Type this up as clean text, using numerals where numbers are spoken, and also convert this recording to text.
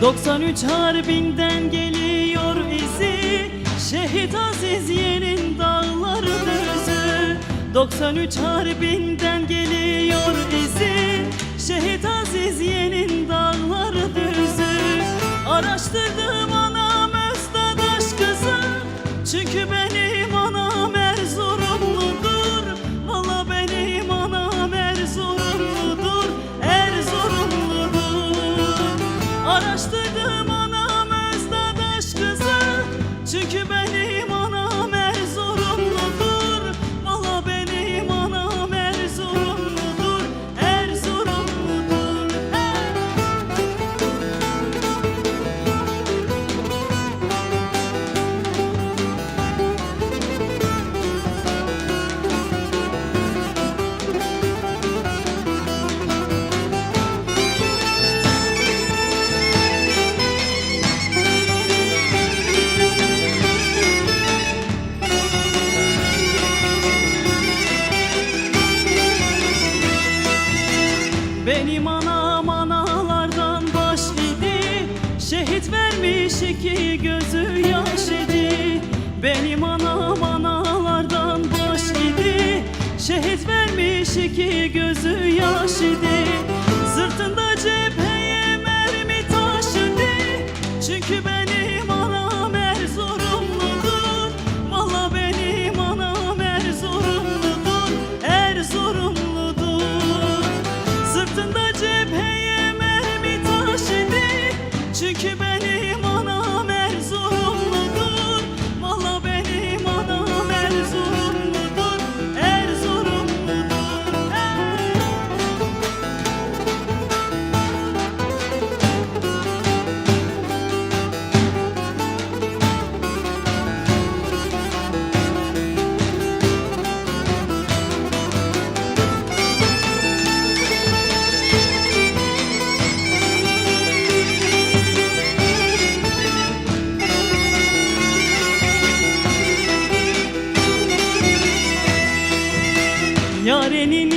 93 harbinden geliyor izi, şehit Aziz Yeğen'in dağları düzü. 93 harbinden geliyor izi, şehit Aziz Yeğen'in dağları düzü. Araştırdım anam Özdeğtaş kızı, çünkü benim anam Erzurumludur. Valla benim anam Erzurumludur, Erzurumludur. Araştırdım anam Özdeğtaş kızı, çünkü benim anam Erzurumludur. Valla benim anam Erzurumludur, Erzurumludur. Benim anam analardan baş idi, şehit vermiş iki gözü yaş idi. Benim anam analardan baş idi, şehit vermiş iki gözü yaş idi. Sırtında cepheye mermi taşıdı, çünkü benim anam Erzurumludur. Valla benim anam Erzurumludur, Erzurumludur. Sırtında cepheye mermi taşıdı, çünkü benim anam Erzurumludur. Valla benim anam Erzurumludur, Erzurumludur. Yarenin